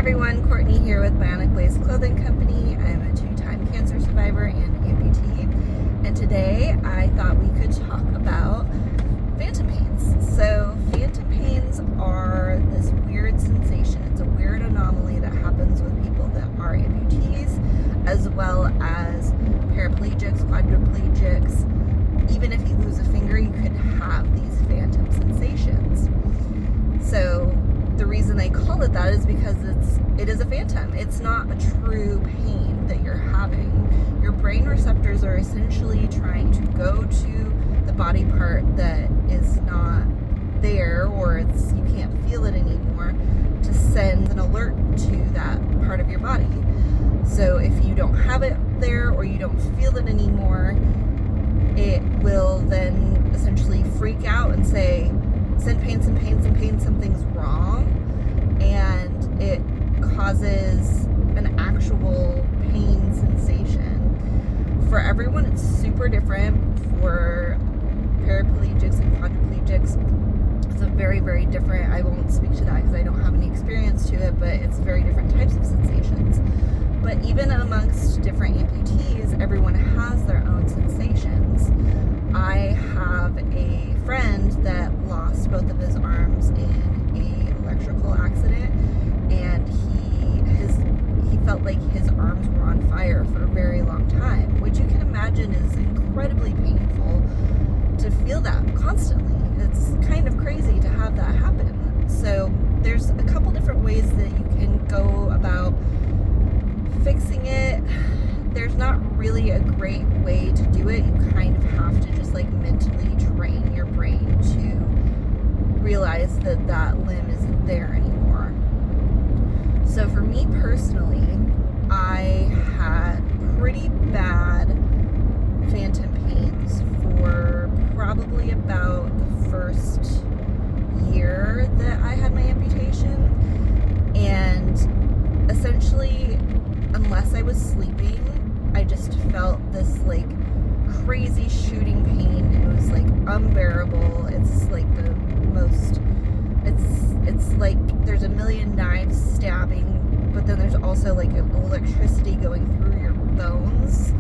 everyone, Courtney here with Bionic Blaze Clothing Company. I'm a two-time cancer survivor and amputee, and today I thought we could talk about phantom pains. So phantom pains are this weird sensation. It's a weird anomaly that happens with people that are amputees, as well as paraplegics, quadriplegics. Even if you lose a finger, you could have these phantom sensations. So the reason they call it that is because it is a phantom. It's not a true pain that you're having. Your brain receptors are essentially trying to go to the body part that is not there, or you can't feel it anymore, to send an alert to that part of your body. So if you don't have it there or you don't feel it anymore, it will then essentially freak out and say, send pain, something's wrong, and it causes an actual pain sensation. For everyone, it's super different. For paraplegics and quadriplegics, it's a very, very different. I won't speak to that because I don't have any experience to it, but it's very different types of sensations. But even amongst different amputees, everyone has their own sensations. I have a friend that lost both of his arms in an electrical accident, and he felt like his arms were on fire for a very long time, which you can imagine is incredibly painful to feel that constantly. It's kind of crazy to have that happen. So there's a couple different ways that you can go about fixing it. There's not really a great way to do it. You kind of have to just mentally train your brain to realize that that limb isn't there anymore. So for me personally, I had pretty bad phantom pains for probably about the first year that I had my amputation. And essentially, unless I was sleeping, I just felt this crazy shooting pain. It was unbearable. It's the most, it's like there's a million knives stabbing, but then there's also electricity going through your bones.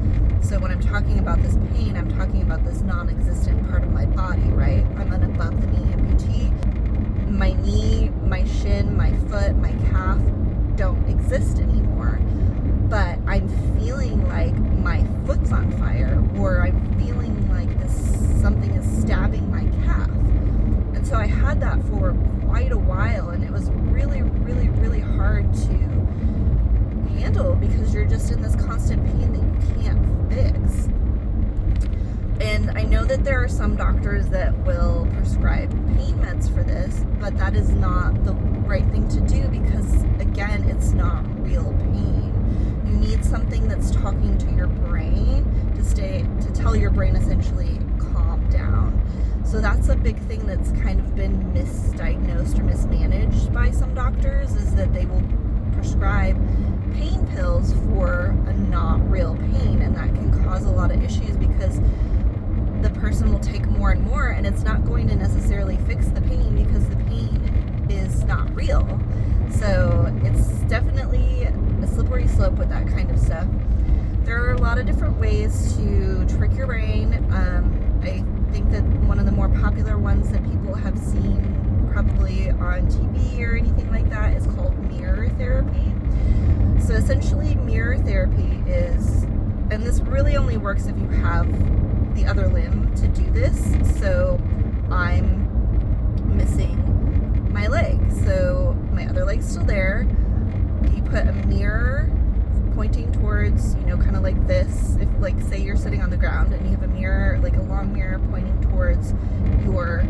So when I'm talking about this pain, I'm talking about this non-existent part of my body, right? I'm an above the knee amputee. My knee, my shin, my foot, my calf don't exist anymore. But I'm feeling like my foot's on fire, or I'm feeling like something is stabbing my calf. And so I had that for quite a while, and it was really, really, really hard to handle because you're just in this constant pain that you can't fix. And I know that there are some doctors that will prescribe pain meds for this, but that is not the right thing to do because, again, it's not real pain. You need something that's talking to your brain to tell your brain essentially calm down. So that's a big thing that's kind of been misdiagnosed or mismanaged by some doctors, is that they will prescribe pain pills for a not real pain, and that can cause a lot of issues because the person will take more and more, and it's not going to necessarily fix the pain because the pain is not real. So it's definitely a slippery slope with that kind of stuff. There are a lot of different ways to trick your brain. I think that one of the more popular ones that people have seen probably on TV or anything like that is called mirror therapy. So essentially mirror therapy is, and this really only works if you have the other limb to do this. So I'm missing my leg, so my other leg's still there. You put a mirror pointing towards, kind of like this. If say you're sitting on the ground and you have a mirror, a long mirror pointing towards your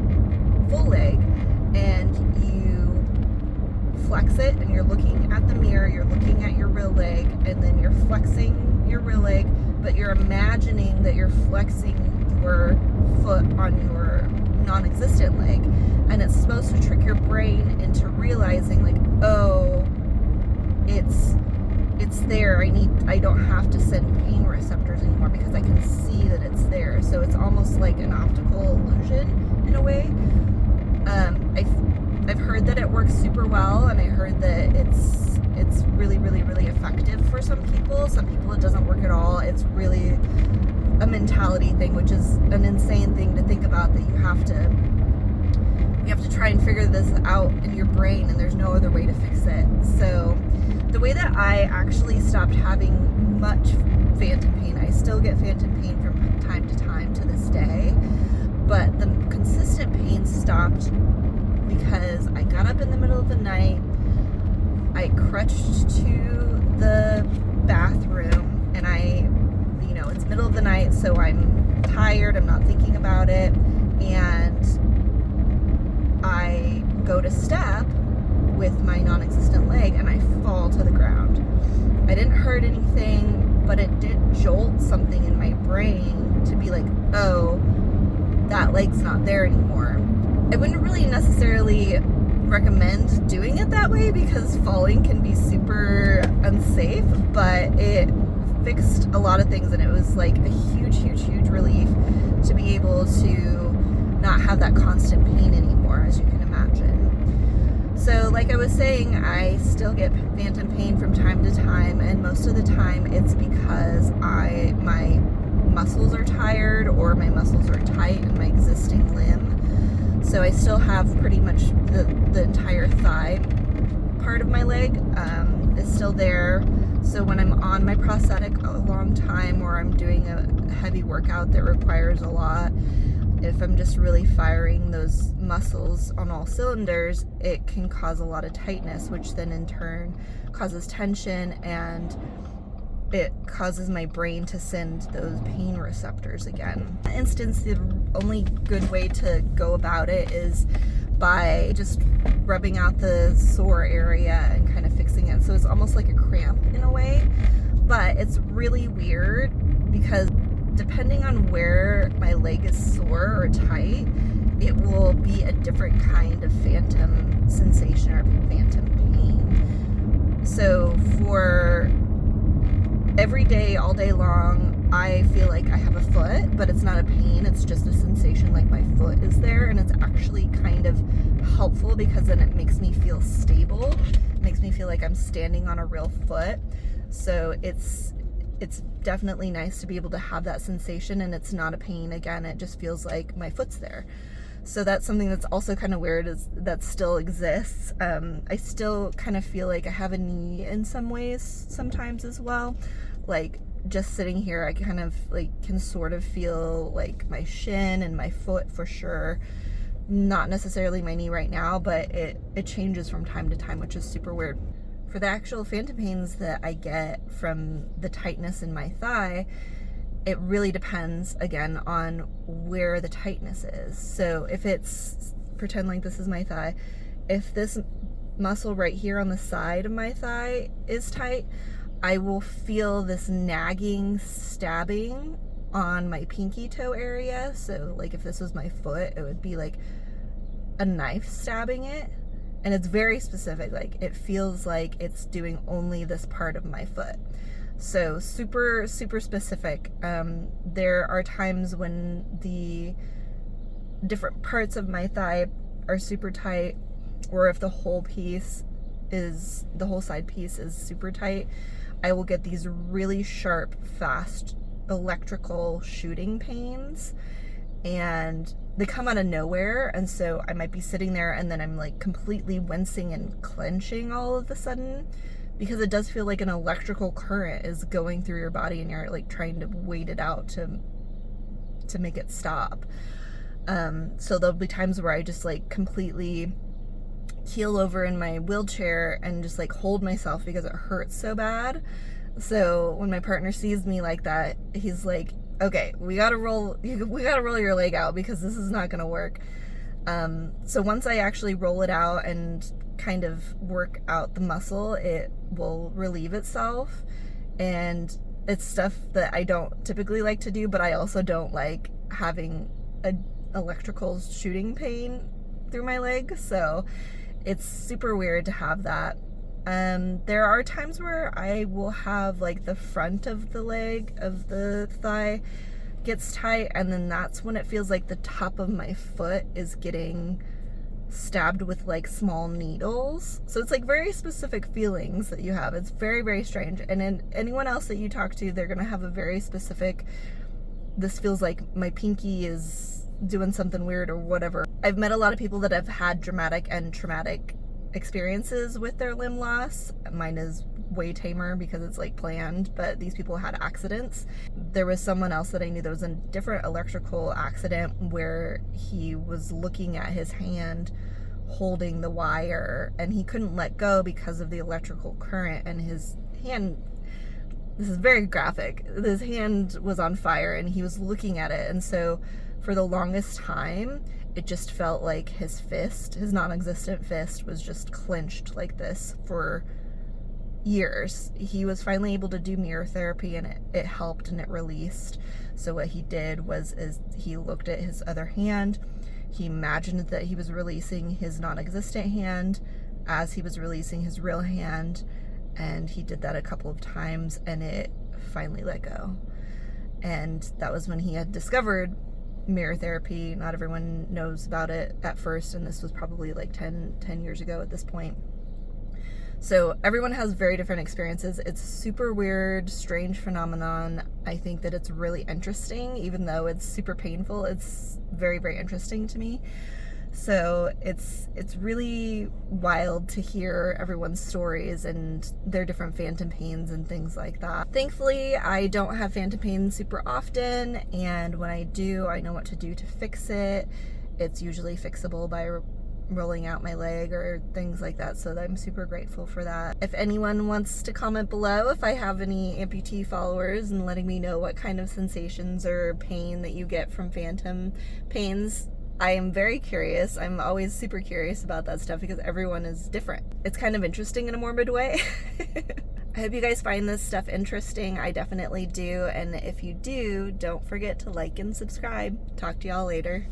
full leg, and you flex it, and you're looking at the mirror, you're looking at your real leg, and then you're flexing your real leg, but you're imagining that you're flexing your foot on your non-existent leg. And it's supposed to trick your brain into realizing oh, it's there. I don't have to send pain receptors anymore because I can see that it's there. So it's almost like an optical illusion in a way. I've heard that it works super well, and I heard that it's for some people. Some people it doesn't work at all. It's really a mentality thing, which is an insane thing to think about, that you have to try and figure this out in your brain, and there's no other way to fix it. So the way that I actually stopped having much phantom pain, I still get phantom pain from time to time to this day, but the consistent pain stopped because I got up in the middle of the night, I crutched to the bathroom, and it's middle of the night, so I'm tired, I'm not thinking about it, and I go to step with my non-existent leg and I fall to the ground. I didn't hurt anything, but it did jolt something in my brain to be like, oh, that leg's not there anymore. I wouldn't really necessarily recommend doing it that way because falling can be super unsafe, but it fixed a lot of things, and it was like a huge relief to be able to not have that constant pain anymore, as you can imagine. So like I was saying, I still get phantom pain from time to time, and most of the time it's because my muscles are tired or my muscles are tight in my existing limb. So I still have pretty much the entire thigh part of my leg is still there. So when I'm on my prosthetic a long time, or I'm doing a heavy workout that requires a lot, if I'm just really firing those muscles on all cylinders, it can cause a lot of tightness, which then in turn causes tension, and it causes my brain to send those pain receptors again. In that instance, the only good way to go about it is by just rubbing out the sore area and kind of fixing it. So it's almost like a cramp in a way, but it's really weird because depending on where my leg is sore or tight, it will be a different kind of phantom sensation or phantom pain. So for every day, all day long, I feel like I have a foot, but it's not a pain, it's just a sensation like my foot is there, and it's actually kind of helpful because then it makes me feel stable. It makes me feel like I'm standing on a real foot. So it's definitely nice to be able to have that sensation, and it's not a pain again, it just feels like my foot's there. So that's something that's also kind of weird, is that still exists. I still kind of feel like I have a knee in some ways sometimes as well. Like just sitting here, I kind of like can sort of feel like my shin and my foot for sure. Not necessarily my knee right now, but it changes from time to time, which is super weird. For the actual phantom pains that I get from the tightness in my thigh, it really depends, again, on where the tightness is. So if it's, pretend like this is my thigh, if this muscle right here on the side of my thigh is tight, I will feel this nagging stabbing on my pinky toe area. So like if this was my foot, it would be like a knife stabbing it. And it's very specific, like it feels like it's doing only this part of my foot. So super specific. There are times when the different parts of my thigh are super tight, or if the whole side piece is super tight, I will get these really sharp, fast electrical shooting pains, and they come out of nowhere. And so I might be sitting there and then I'm like completely wincing and clenching all of a sudden, because it does feel like an electrical current is going through your body and you're like trying to wait it out to make it stop. So there'll be times where I just like completely keel over in my wheelchair and just like hold myself because it hurts so bad. So when my partner sees me like that, he's like, okay, we gotta roll your leg out because this is not gonna work. So once I actually roll it out and kind of work out the muscle, it will relieve itself. And it's stuff that I don't typically like to do, but I also don't like having an electrical shooting pain through my leg. So it's super weird to have that. There are times where I will have like the front of the leg, of the thigh gets tight, and then that's when it feels like the top of my foot is getting stabbed with like small needles. So it's like very specific feelings that you have. It's very, very strange. And then anyone else that you talk to, they're gonna have a very specific, this feels like my pinky is doing something weird or whatever. I've met a lot of people that have had dramatic and traumatic experiences with their limb loss. Mine is way tamer because it's like planned, but these people had accidents. There was someone else that I knew that was in a different electrical accident where he was looking at his hand holding the wire and he couldn't let go because of the electrical current, and his hand, this is very graphic, his hand was on fire and he was looking at it, and so for the longest time it just felt like his fist, his non-existent fist, was just clenched like this for years. He was finally able to do mirror therapy and it helped and it released. So what he did was he looked at his other hand, he imagined that he was releasing his non-existent hand as he was releasing his real hand, and he did that a couple of times and it finally let go. And that was when he had discovered mirror therapy. Not everyone knows about it at first, and this was probably like 10 years ago at this point. So everyone has very different experiences. It's super weird, strange phenomenon. I think that it's really interesting, even though it's super painful. It's very, very interesting to me. So it's really wild to hear everyone's stories and their different phantom pains and things like that. Thankfully, I don't have phantom pains super often, and when I do, I know what to do to fix it. It's usually fixable by rolling out my leg or things like that, so I'm super grateful for that. If anyone wants to comment below, if I have any amputee followers, and letting me know what kind of sensations or pain that you get from phantom pains, I am very curious. I'm always super curious about that stuff because everyone is different. It's kind of interesting in a morbid way. I hope you guys find this stuff interesting. I definitely do, and if you do, don't forget to like and subscribe. Talk to y'all later.